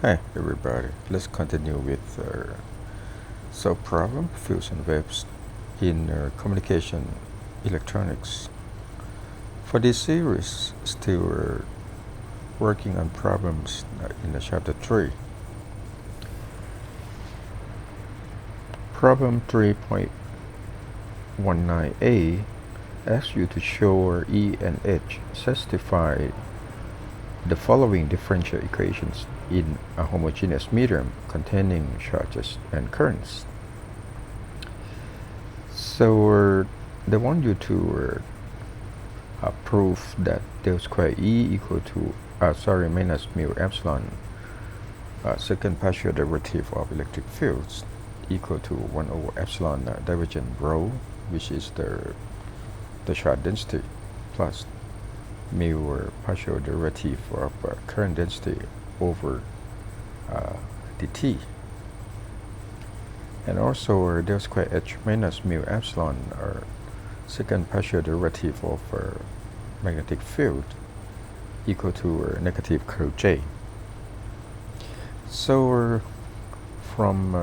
Hi everybody, let's continue with solve problem fields and waves in communication electronics. For this series, still working on problems in the chapter 3. Problem 3.19a asks you to show E and H satisfy the following differential equations in a homogeneous medium containing charges and currents. So they want you to prove that del square E equal to minus mu epsilon second partial derivative of electric fields equal to 1 over epsilon divergent rho, which is the charge density, plus mu partial derivative of current density over dt, and also del square H minus mu epsilon second partial derivative of magnetic field equal to negative curl J. So from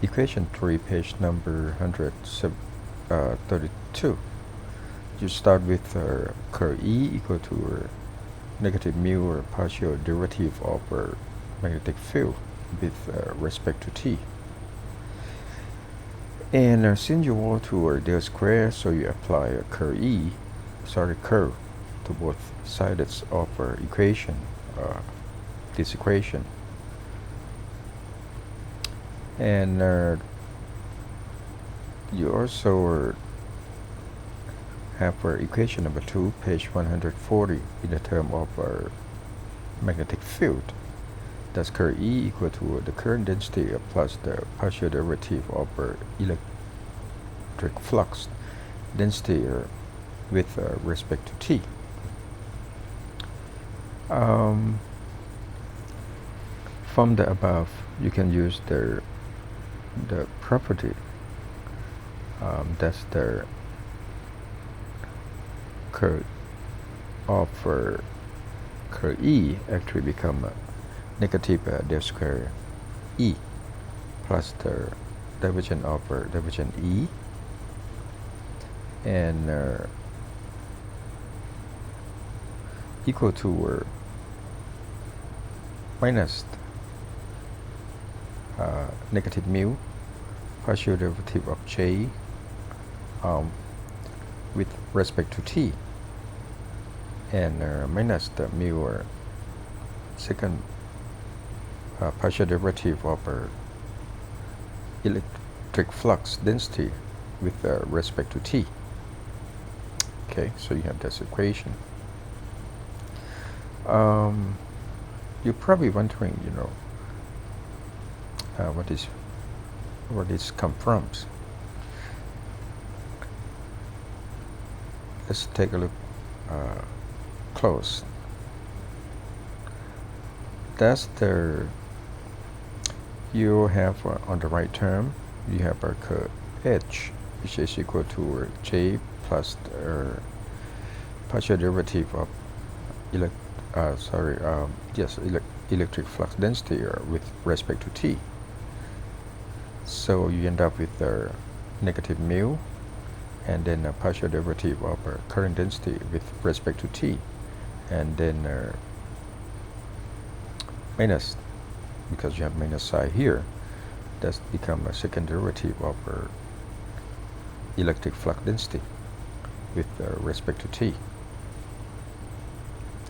equation 3, page number 132, you start with curl E equal to negative mu partial derivative of magnetic field with respect to t. And since you want to del square, so you apply curl to both sides of equation, this equation. And you also have equation number 2, page 140, in the term of magnetic field. Thus curl E equal to the current density plus the partial derivative of electric flux density with respect to t. From the above, you can use the property that's the curl of curl E actually become negative del square E plus the divergent of divergent E, and equal to minus negative mu partial derivative of J with respect to t, and minus the mu second partial derivative of electric flux density with respect to t. Okay, so you have this equation. You're probably wondering, where this come from. Let's take a look close. That's you have on the right term, you have a curl H, which is equal to J plus partial derivative of electric flux density with respect to t. So you end up with negative mu, and then a partial derivative of current density with respect to t, and then minus, because you have minus sign here, that's become a second derivative of electric flux density with respect to t.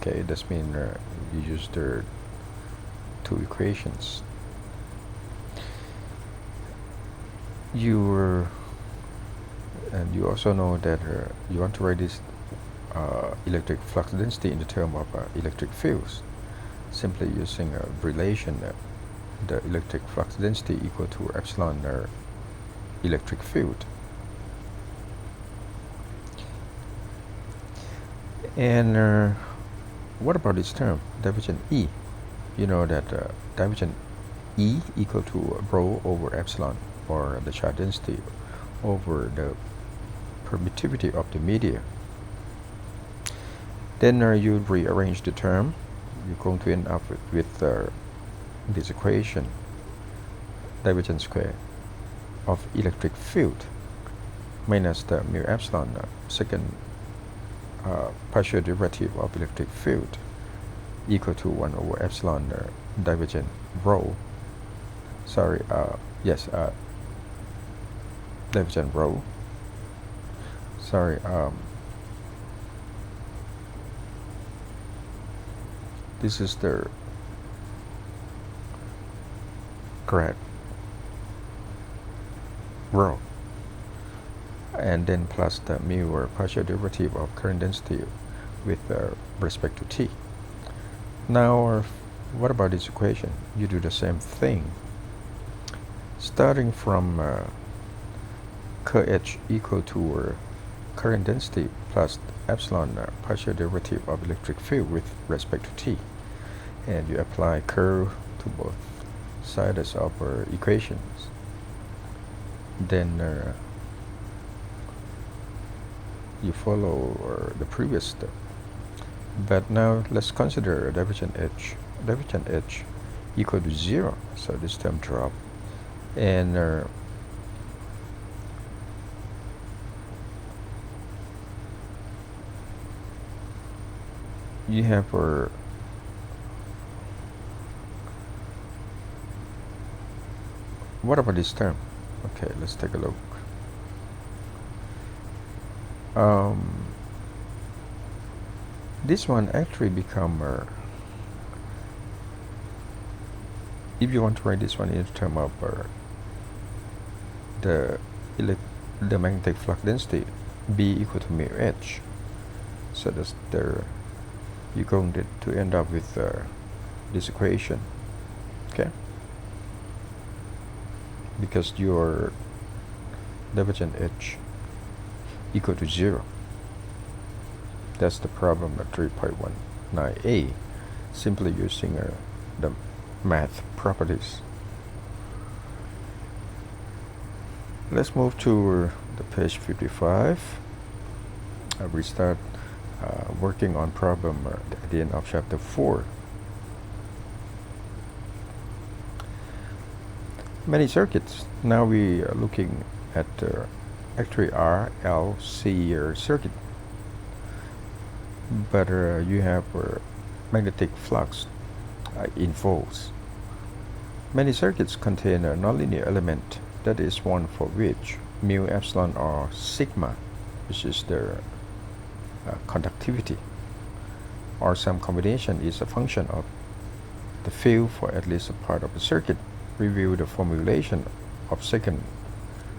Okay, that means you use the two equations. And you also know that you want to write this electric flux density in the term of electric fields, simply using a relation the electric flux density equal to epsilon electric field. And what about this term, divergent E? You know that divergent E equal to rho over epsilon, or the charge density over the permittivity of the media. Then you rearrange the term you're going to end up with this equation, divergence square of electric field minus the mu epsilon second partial derivative of electric field equal to 1 over epsilon divergent rho. Sorry, yes, divergent rho. Sorry, this is the correct rho, and then plus the mu or partial derivative of current density with respect to t. Now, what about this equation? You do the same thing. Starting from H equal to current density plus epsilon partial derivative of electric field with respect to t, and you apply curl to both sides of equations. Then you follow the previous step. But now let's consider divergent H. Divergent H equal to 0, so this term drop, and you have what about this term? Okay, let's take a look. This one actually become if you want to write this one in terms of the magnetic flux density, B equal to mu H, so that's you're going to end up with this equation, okay? Because your divergent H equal to 0. That's the problem at 3.19a, simply using the math properties. Let's move to the page 55. We start working on problem at the end of chapter 4. Many circuits. Now we are looking at actually RLC circuit, but you have magnetic flux in volts. Many circuits contain a nonlinear element, that is one for which mu epsilon or sigma, which is the conductivity, or some combination is a function of the field for at least a part of the circuit. Review the formulation of section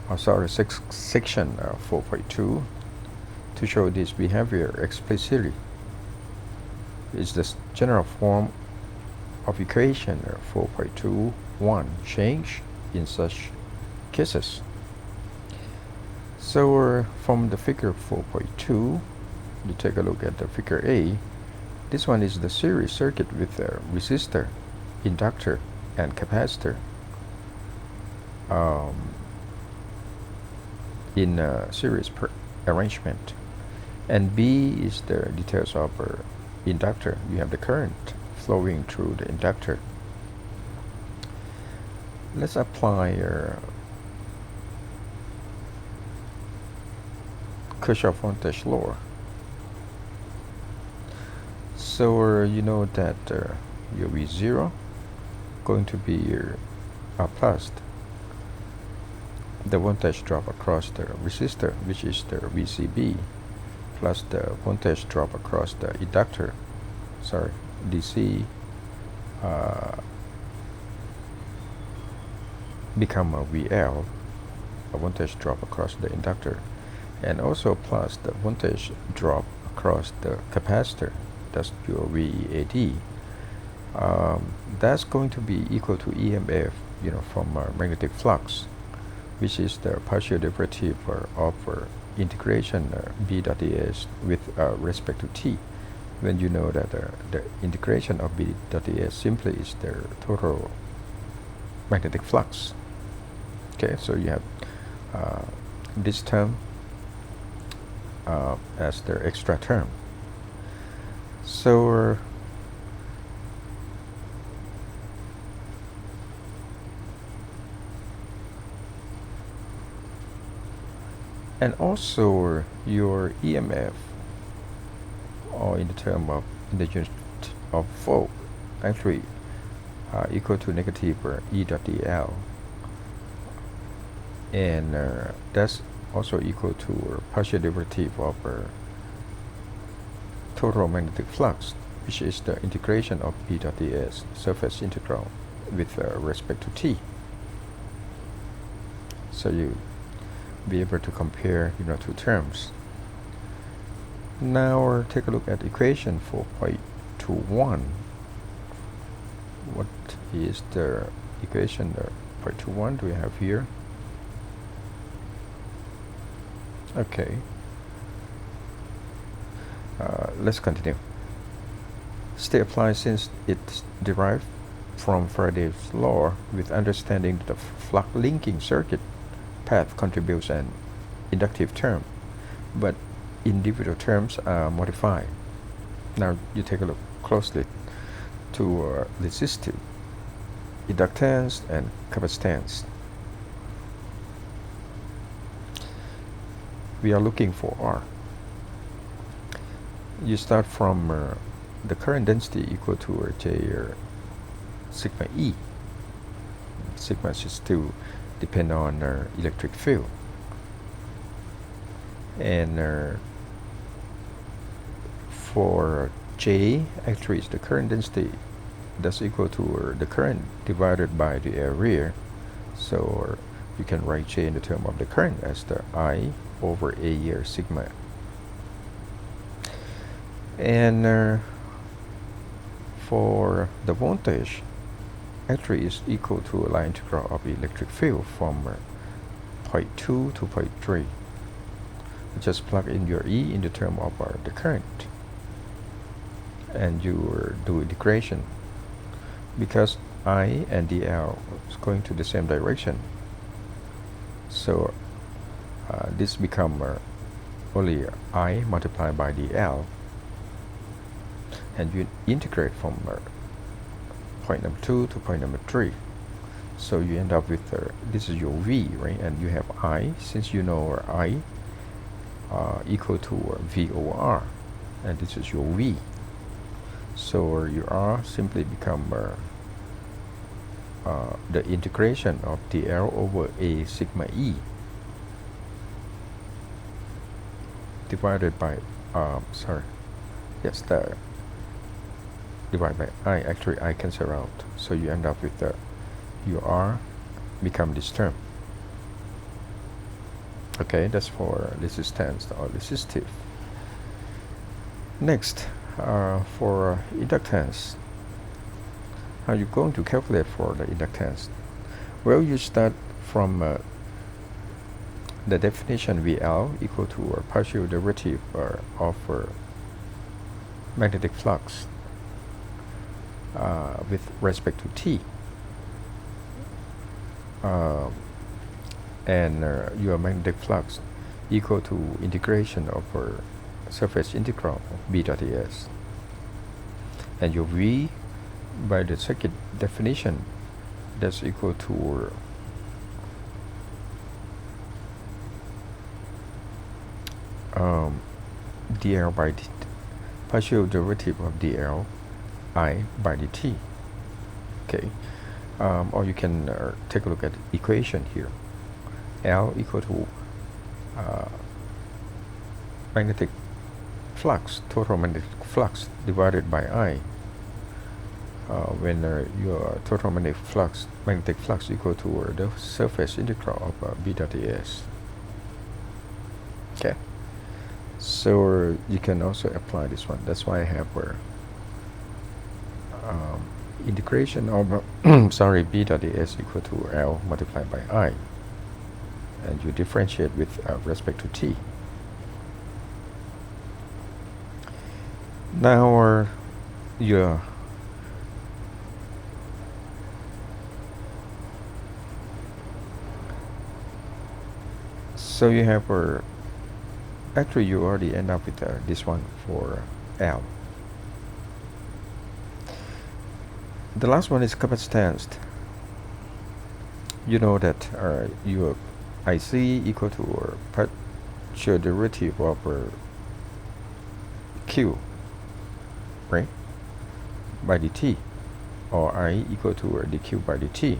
4.2 to show this behavior explicitly. Is the general form of equation 4.2.1 change in such cases? So from the figure 4.2, you take a look at the figure A. This one is the series circuit with a resistor, inductor, and capacitor in a series arrangement, and B is the details of inductor. You have the current flowing through the inductor. Let's apply Kirchhoff voltage law. So you know that your V0 going to be plus the voltage drop across the resistor, which is the VCB, plus the voltage drop across the inductor, DC, become a VL, a voltage drop across the inductor, and also plus the voltage drop across the capacitor, that's your VAD. That's going to be equal to EMF, from magnetic flux, which is the partial derivative of integration B dot ds with respect to t, when you know that the integration of B dot ds simply is the total magnetic flux. Okay, so you have this term as the extra term. So And also your EMF, or in the term of in the unit of volt, actually equal to negative E dot dl, and that's also equal to partial derivative of total magnetic flux, which is the integration of E dot ds surface integral with respect to t. So you be able to compare two terms. Now take a look at equation for 0.21. What is the equation 0.21 do we have here? Okay. Let's continue. Stay applied since it's derived from Faraday's law with understanding that the flux linking circuit path contributes an inductive term, but individual terms are modified. Now you take a look closely to resistive, inductance, and capacitance. We are looking for R. You start from the current density equal to J sigma E. Sigma should still depend on electric field. And for J, actually it's the current density that's equal to the current divided by the area. So you can write J in the term of the current as the I over A sigma. And for the voltage, actually is equal to a line integral of the electric field from 0.2 to 0.3. Just plug in your E in the term of the current, and you do integration. Because I and dl is going to the same direction, so this become only I multiplied by dl, and you integrate from point number 2 to point number 3. So you end up with this is your V, right? And you have I, since you know I equal to V over R, and this is your V. So your R simply become the integration of dl over A sigma E divided by the divided by I. Actually I cancel out, so you end up with your R become this term. Okay, that's for resistance or resistive. Next, for inductance, how are you going to calculate for the inductance? Well, you start from the definition VL equal to a partial derivative of magnetic flux with respect to t. And your magnetic flux equal to integration of surface integral of B dot ds. And your V, by the second definition, that's equal to dl by partial derivative of dl I by dt. Okay, or you can take a look at the equation here. L equal to magnetic flux, total magnetic flux divided by I. When your total magnetic flux equal to the surface integral of B dot ds. Okay, so you can also apply this one. That's why I have integration of B dot ds equal to L multiplied by I, and you differentiate with respect to t. Now your so you have actually you already end up with this one for L. The last one is capacitance. You know that your IC equal to partial derivative of q, right, by dt, or I equal to dq by dt.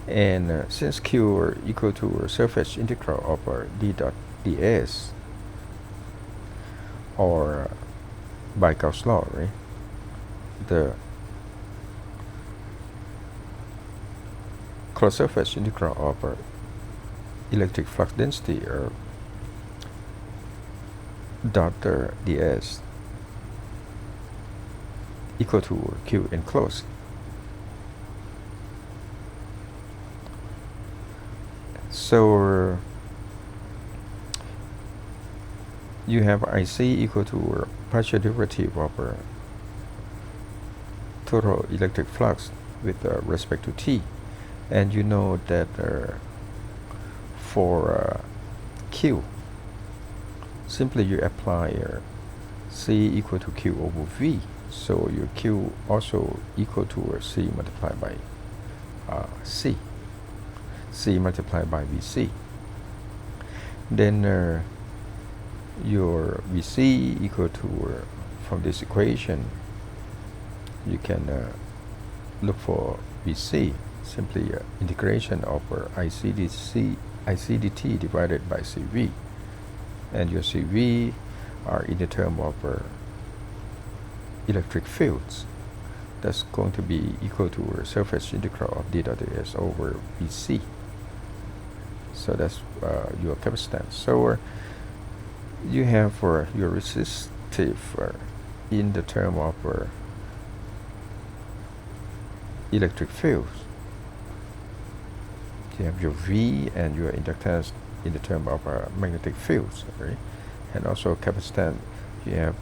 And since q equal to surface integral of d dot ds, or by Gauss law, right, the closed surface integral of electric flux density dot ds equal to q enclosed. So you have IC equal to partial derivative of total electric flux with respect to t, and you know that for q, simply you apply c equal to q over v, so your q also equal to c multiplied by c multiplied by vc. Then your vc equal to from this equation you can look for vc, simply integration of IC dt divided by cv, and your cv are in the term of electric fields. That's going to be equal to surface integral of d dot ds over vc. So that's your capacitance. So you have your resistive in the term of electric fields. You have your V and your inductance in the term of magnetic fields, right? And also capacitance, you have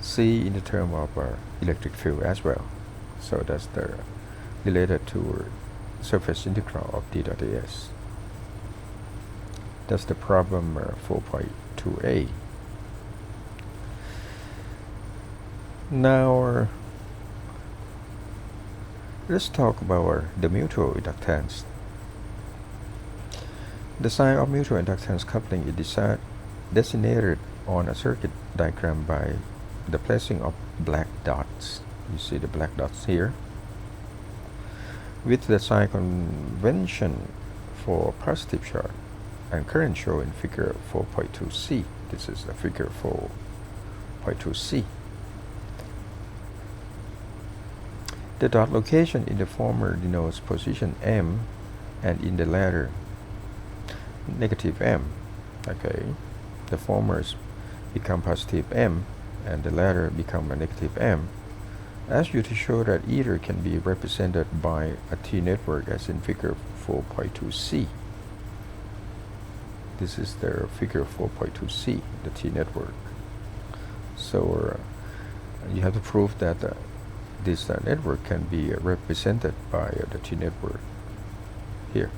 C in the term of electric field as well. So that's the related to surface integral of d dot ds. That's the problem 4.2a. Now let's talk about the mutual inductance. The sign of mutual inductance coupling is designated on a circuit diagram by the placing of black dots. You see the black dots here. With the sign convention for positive charge and current shown in figure 4.2c. This is the figure 4.2c. The dot location in the former denotes position M, and in the latter negative M. Okay, the former become positive M and the latter become a negative M. Ask you to show that either can be represented by a T network as in figure 4.2c. This is the figure 4.2c, the T network. So you have to prove that this network can be represented by the T network here.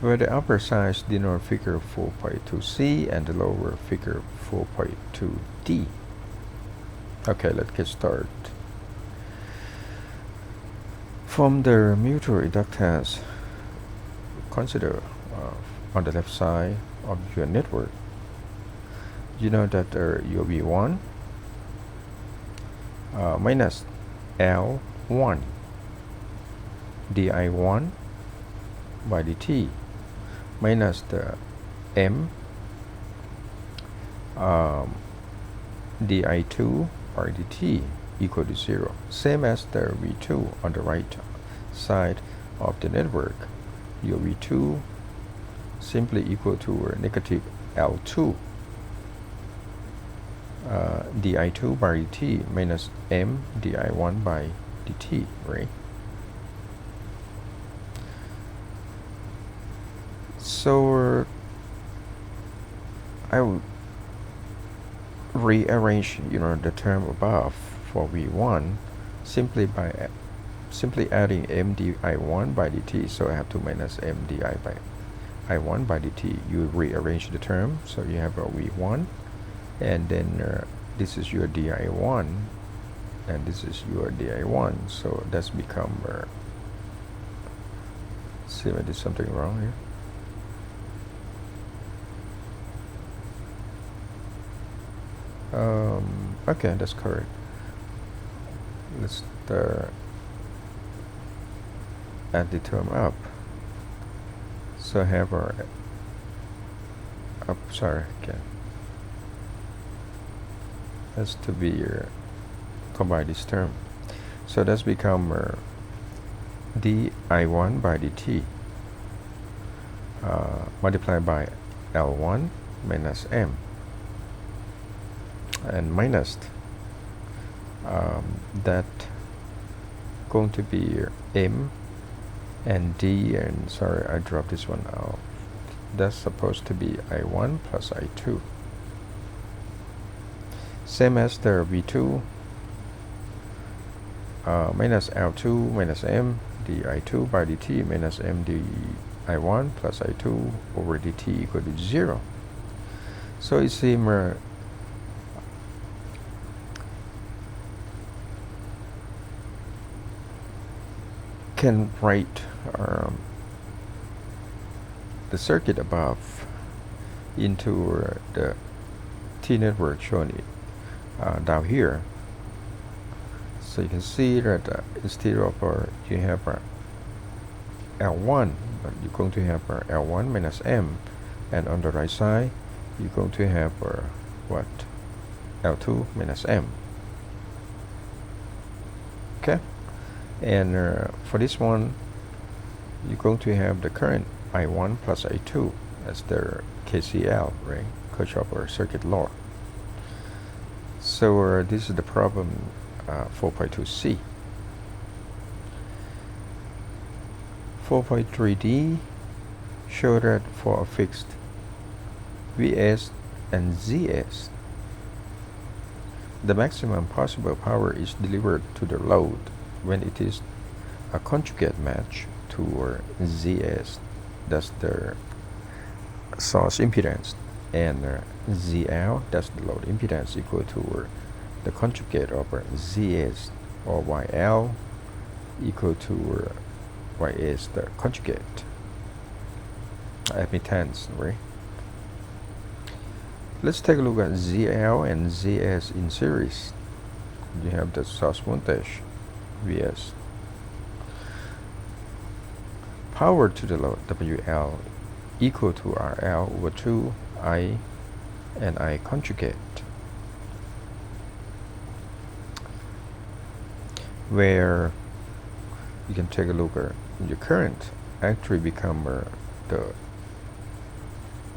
Where the upper sides denote figure 4.2c and the lower figure 4.2d. Okay, let's get started. From the mutual inductance, consider on the left side of your network, you know that your V1 minus L1 di1 by dt minus the M di2 by dt equal to 0, same as the V2 on the right side of the network. Your V2 simply equal to negative L2 di2 by dt minus M di1 by dt, right? So I will rearrange the term above for V1 simply adding M di1 by dt, so I have to minus M di by I1 by dt. You rearrange the term, so you have a V1, and then this is your di1 and this is your di1. So that's become see if I did something wrong here. Okay, that's correct. Let's add the term up. So have our up, sorry, again. Has to be combine this term. So that's become di1 by dt multiplied by L1 minus M, and minus that going to be M and D, and sorry I dropped this one out. That's supposed to be I1 plus I2, same as the V2 minus L2 minus M di2 by dt minus M di1 plus I2 over dt equal to 0. So it seems can write the circuit above into the T network shown down here. So you can see that instead of you have L1, but you're going to have L1 minus M, and on the right side you're going to have what, L2 minus M. Okay, and for this one you're going to have the current I1 plus I2 as their KCL, right? Kirchhoff circuit law. So this is the problem 4.2c. 4.3d show that for a fixed Vs and Zs, the maximum possible power is delivered to the load when it is a conjugate match to Zs, that's the source impedance, and ZL, that's the load impedance, equal to the conjugate of Zs, or YL equal to Y is the conjugate admittance, right? Let's take a look at ZL and Zs in series. You have the source voltage Vs, power to the load WL equal to RL over 2 I and I conjugate, where you can take a look at your current actually become the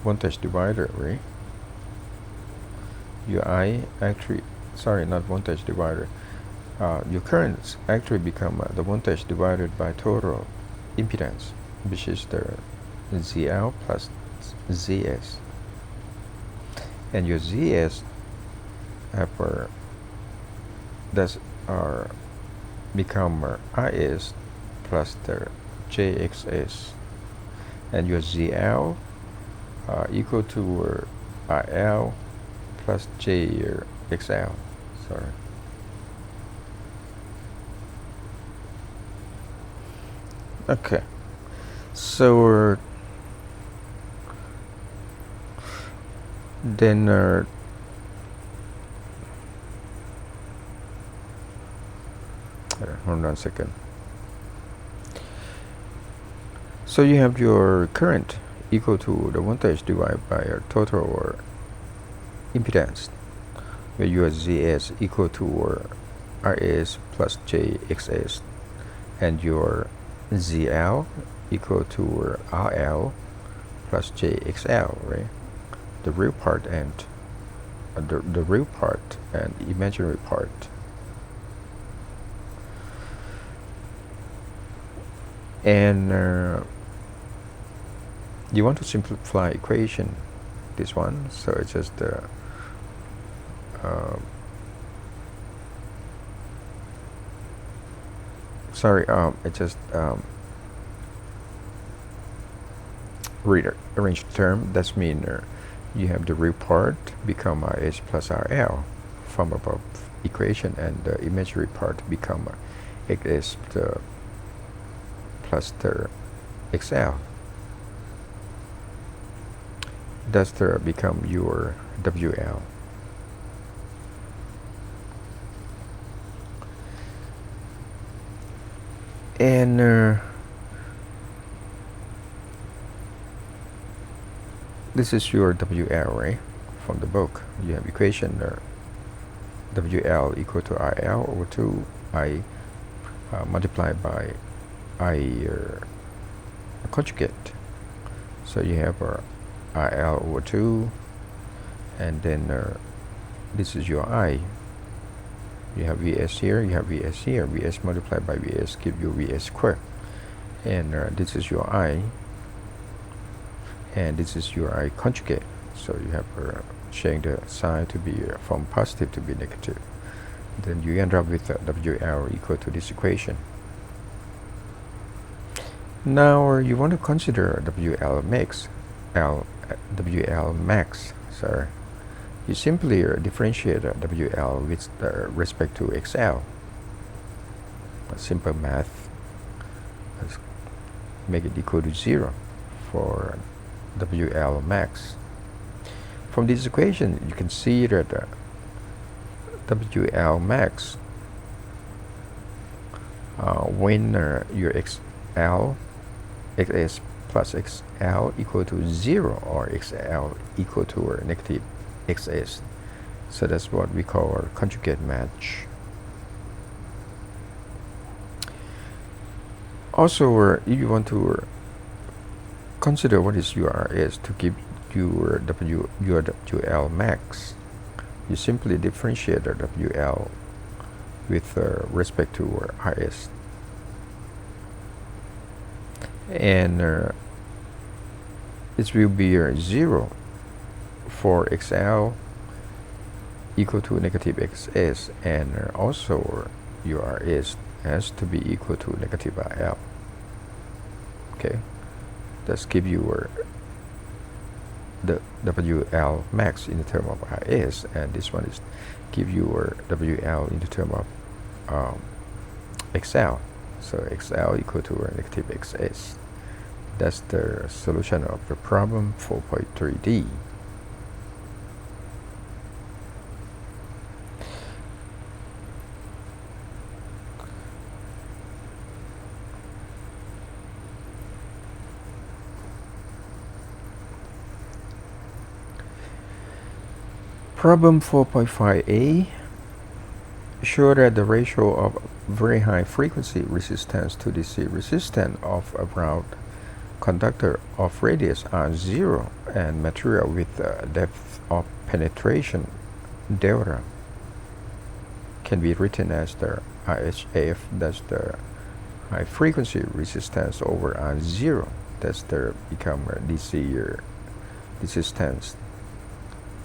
voltage divider, right? Your I actually, sorry, not voltage divider, your currents actually become the voltage divided by total impedance, which is the ZL plus Zs, and your Zs have that's become Is plus the JXS, and your ZL equal to RL plus JXL. Sorry. Okay. So then hold on a second. So you have your current equal to the voltage divided by your total impedance, where your Zs equal to Rs plus JXS, and your ZL equal to RL plus JXL, right? The real part and the real part and imaginary part. And you want to simplify equation this one, so it's just it just rearrange the term. That's mean you have the real part become Is plus RL from above equation, and the imaginary part become xs plus the xl. That's become your WL. And this is your WL, right? From the book, you have equation WL equal to IL over 2 I multiplied by I conjugate. So you have IL over 2, and then this is your I. You have Vs here, you have Vs here. Vs multiplied by Vs give you Vs squared. And this is your I. And this is your I conjugate. So you have changed the sign to be from positive to be negative. Then you end up with WL equal to this equation. Now you want to consider WL max. Sorry. You simply differentiate WL with respect to XL. Simple math. Let's make it equal to 0 for WL max. From this equation, you can see that WL max, when your XL, XS plus XL equal to 0, or XL equal to negative XS. So that's what we call a conjugate match. Also, if you want to consider what is URS to give your WL max, you simply differentiate the WL with respect to RS. And it will be 0 for XL equal to negative XS, and also your RS has to be equal to negative IL. Okay, let's give you the WL max in the term of RS, and this one is give you WL in the term of XL. So XL equal to negative XS. That's the solution of the problem 4.3D. Problem 4.5a. Show that the ratio of very high frequency resistance to DC resistance of a ground conductor of radius are 0, and material with depth of penetration delta can be written as the RHF. That's the high frequency resistance over R0. That's the become DC resistance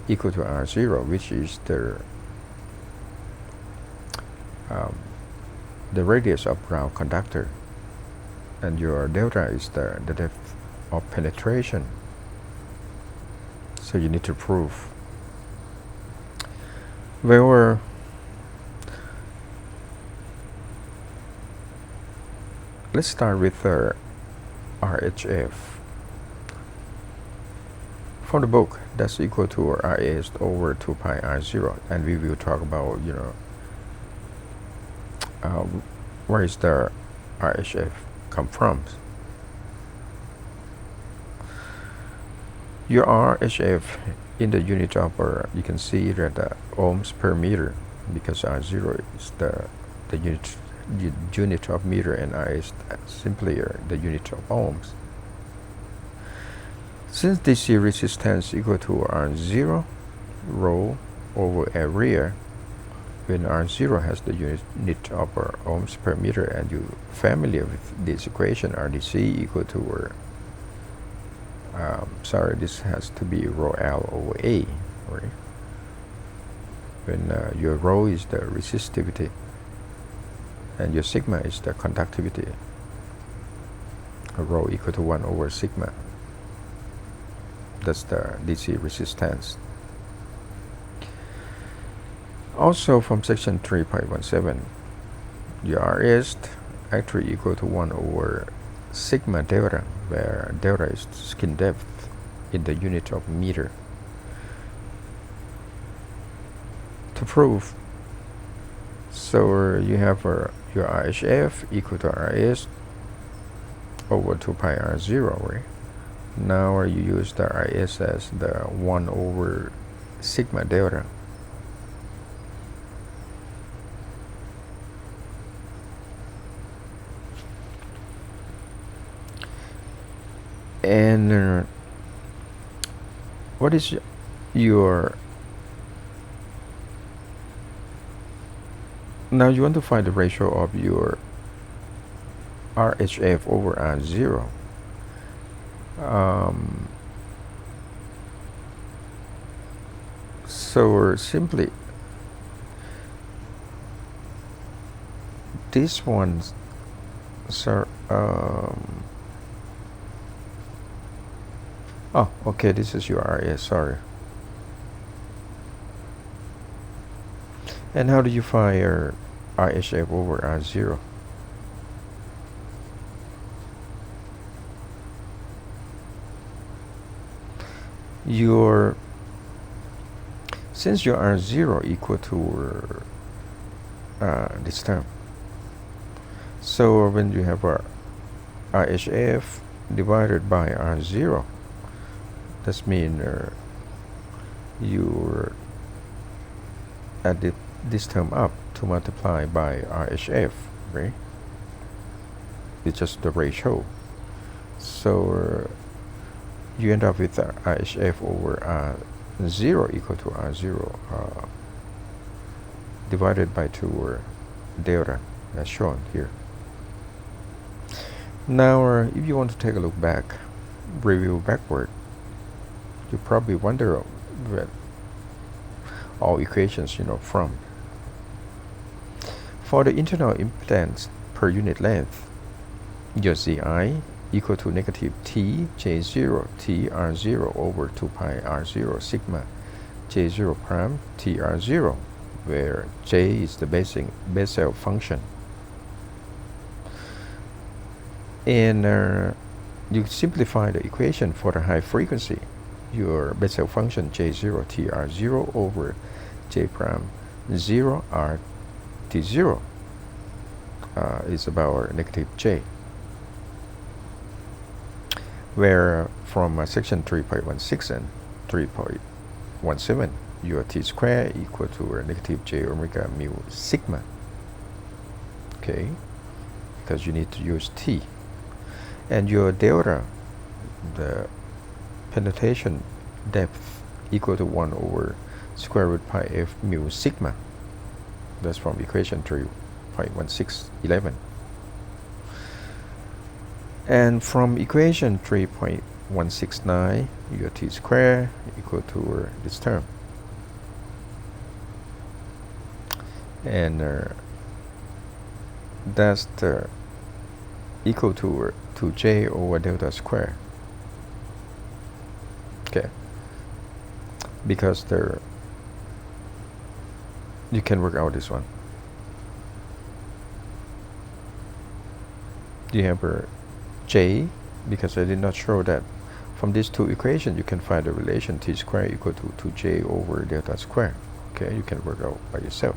equal to R0, which is the radius of ground conductor, and your delta is the depth of penetration. So you need to prove. Well, let's start with RHF. From the book, that's equal to RS over 2 pi R0, and we will talk about, where is the RHF come from. Your RHF in the unit of, you can see that ohms per meter, because R0 is the unit of meter, and R is simply the unit of ohms. Since DC resistance equal to R0, rho over area, when R0 has the unit of ohms per meter, and you're familiar with this equation, RDC equal to, this has to be rho L over A, right? When your rho is the resistivity, and your sigma is the conductivity, rho equal to 1 over sigma. That's the DC resistance. Also from section 3.17, your R is actually equal to 1 over sigma delta, where delta is skin depth in the unit of meter. To prove, so you have your RHF equal to RS over 2 pi R0, right? Now you use the RS as the 1 over sigma delta. And what is your, now you want to find the ratio of your RHF over R0. So simply this one, sir. Oh, okay, this is your RS, sorry. And how do you find your RHF over R0? Since your R0 equal to this term, so when you have a RHF divided by R0, that means you add this term up to multiply by RHF, right? It's just the ratio. So you end up with RHF over R0 equal to R0 divided by 2 or delta, as shown here. Now if you want to take a look back, review backward, you probably wonder where all equations from. For the internal impedance per unit length, your Zi equal to negative T J0 T R0 over 2 pi R0 sigma J0 prime T R0, where J is the Bessel function. And you simplify the equation for the high frequency. Your Bessel function J0 T R0 over J prime 0 R T0 is about negative J, where from section 3.16 and 3.17, your T square equal to negative J omega mu sigma, okay, because you need to use T. And your delta, the penetration depth, equal to 1 over square root pi f mu sigma. That's from equation 3.1611. And from equation 3.169, your T square equal to this term. And that's the equal to 2J over delta square. Okay. Because you can work out this one. You have a J, because I did not show that from these two equations you can find the relation T square equal to 2J over delta square. Okay, you can work out by yourself.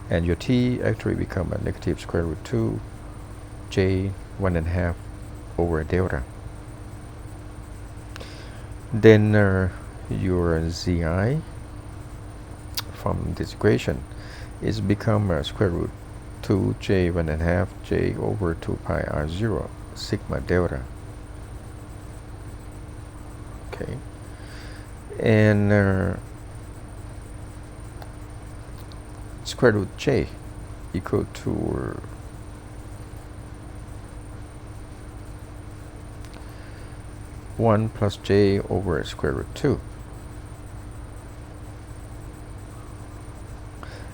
And your T actually become a negative square root 2 J 1.5 over delta. Then your Zi from this equation is become a square root 2 J 1.5 J over 2 pi R0 sigma delta. Okay. And square root J equal to one plus J over square root 2.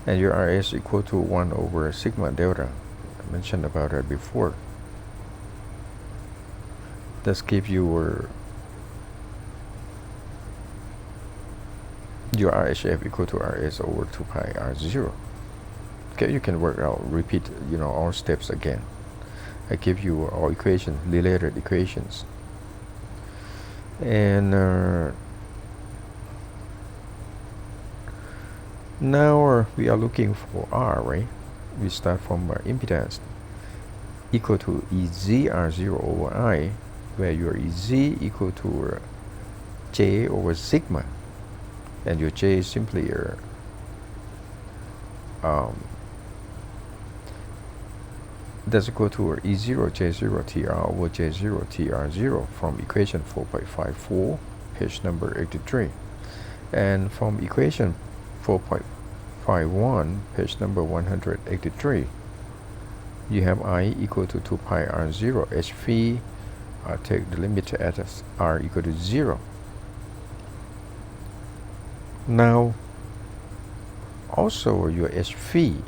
And your RS equal to 1 over sigma delta. I mentioned about that before. This gives you your RHF equal to RS over 2 pi R0. Okay, you can work out, repeat, all steps again. I give you all equations, related equations. And now we are looking for R, right? We start from impedance equal to EZ R0 over I, where your EZ equal to J over sigma, and your J is simply that's equal to E0 J0 TR over J0 TR0 from equation 4.54, page number 83. And from equation 4.51, page number 183, you have I equal to 2 pi R0 HV. Take the limit at R equal to 0. Now, also your HV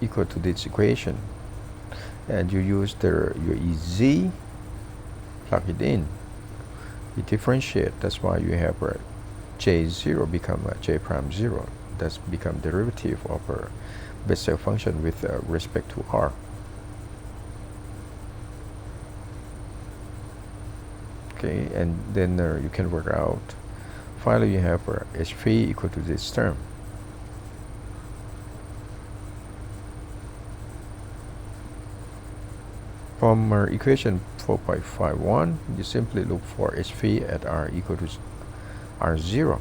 equal to this equation, and you use your EZ, plug it in, you differentiate. That's why you have J0 become J prime 0. That's become derivative of a Bessel function with respect to R. Okay, and then you can work out. Finally, you have HV equal to this term. From equation 4.51, you simply look for HV at R equal to R0.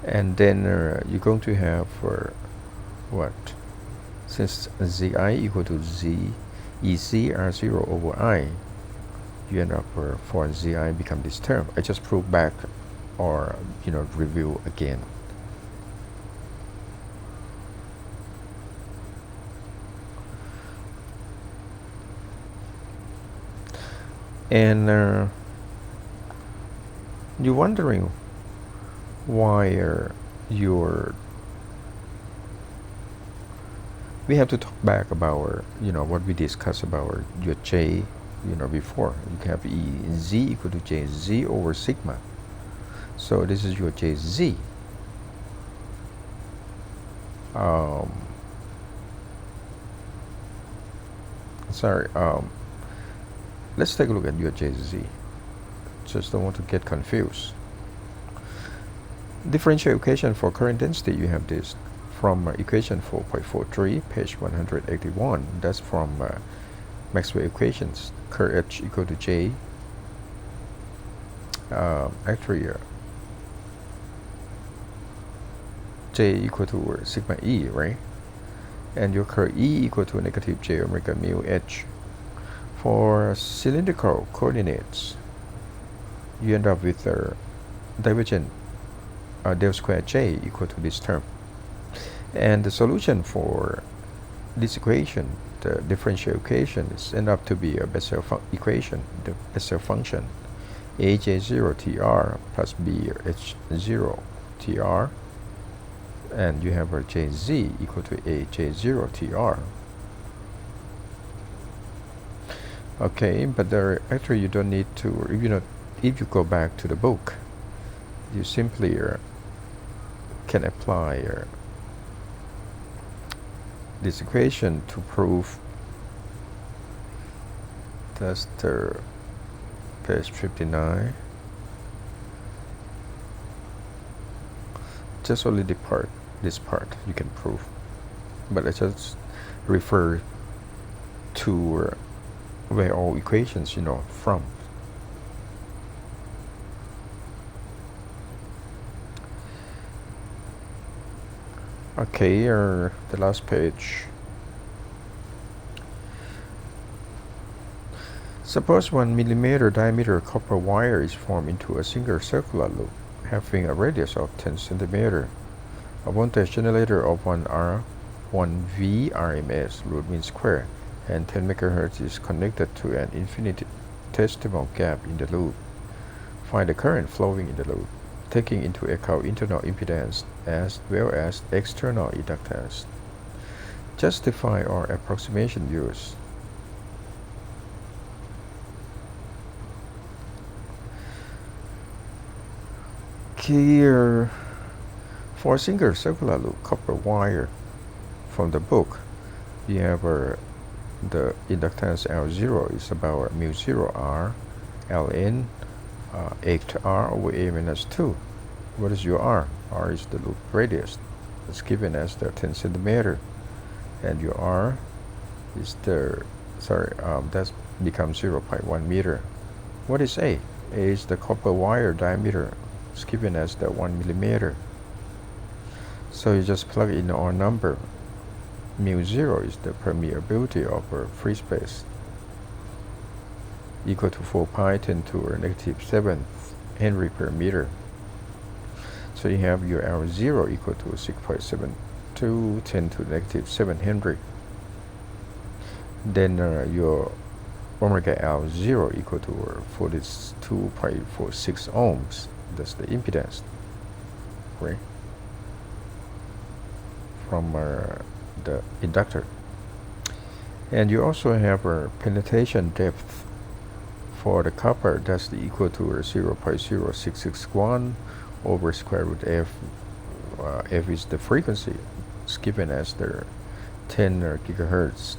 And then you're going to have what? Since Zi equal to Z, EZ R0 over I, you end up for Zi become this term. I just prove back or review again. And you're wondering why we have to talk back about what we discussed about your J before. You have EZ equal to JZ over sigma. So this is your JZ. Let's take a look at your JZ. Just don't want to get confused. Differential equation for current density, you have this from equation 4.43, page 181. That's from Maxwell equations. Curl H equal to J. J equal to sigma E, right? And your curl E equal to negative J omega mu H. For cylindrical coordinates, you end up with divergent del square J equal to this term. And the solution for this equation, the differential equation, is end up to be a Bessel equation, the Bessel function, AJ0 TR plus BH0 TR, and you have a JZ equal to AJ0 TR. Okay, but actually you don't need to, if you go back to the book, you simply can apply this equation to prove. That's the page 59. Just only this part you can prove, but I just refer to where all equations from. Okay, the last page. Suppose 1 millimeter diameter copper wire is formed into a single circular loop having a radius of 10 centimeter. A voltage generator of 1 R, 1 V RMS root mean square, and 10 megahertz is connected to an infinitesimal gap in the loop. Find the current flowing in the loop, taking into account internal impedance as well as external inductance. Justify or approximation used. Here, For a single circular loop copper wire from the book, you have the inductance L0 is about mu 0 R Ln 8R over A minus 2. What is your R? R is the loop radius. It's given as the 10 centimeter. And your R is the, that becomes 0.1 meter. What is A? A is the copper wire diameter. It's given as the 1 millimeter. So you just plug in our number. Mu 0 is the permeability of a free space, equal to 4 pi 10 to the negative 7 Henry per meter. So you have your L0 equal to 6.72 10 to the negative 7 Henry. Then your omega L0 equal to 42.46 ohms. That's the impedance, right? From the inductor. And you also have a penetration depth for the copper. That's equal to 0.0661 over square root f. F is the frequency. It's given as the 10 gigahertz.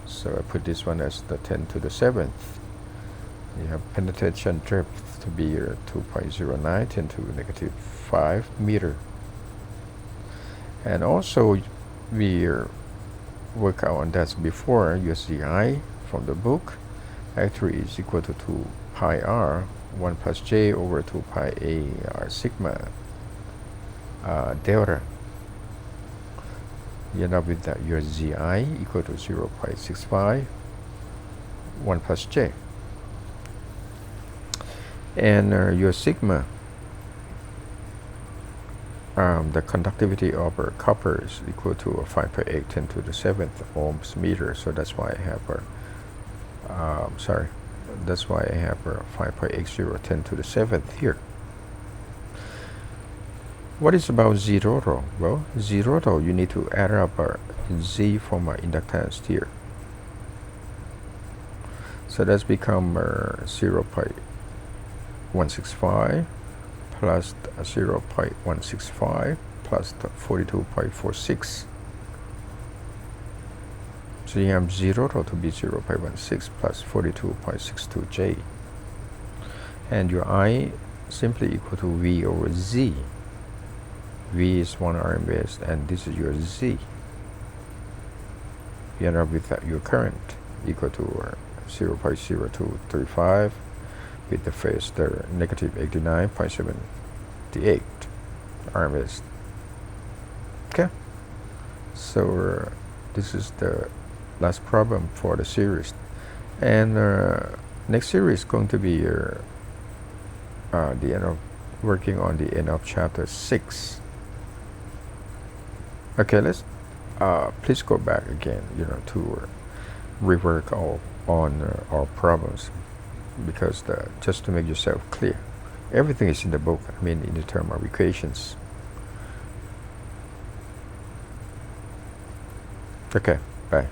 So I put this one as the 10 to the 7th. You have penetration depth to be 2.09 10 to the negative 5 meter. And also we work out on that before. Your CHIII from the book actually is equal to 2 pi r 1 plus j over 2 pi a r sigma delta. You end up with that your ZI equal to 0.65 1 plus j. And your sigma, the conductivity of copper is equal to 5.8 10 to the 7th ohms meter. So that's why I have that's why I have 5.80 10 to the 7th here. What is about Z-total? Well, Z-total, you need to add up Z from inductance here. So that's become 0.165 plus 0.165 plus 42.46. So you have Z-total to be 0.16 plus 42.62 J. And your I simply equal to V over Z. V is 1 RMS and this is your Z. You end up with your current equal to 0.0235 with the phase the negative 89.78 RMS. Okay, so this is the last problem for the series, and next series is going to be the end of working on the end of chapter 6. Okay, let's please go back again, to rework on our problems, because just to make yourself clear, everything is in the book. I mean, in the term of equations. Okay, bye.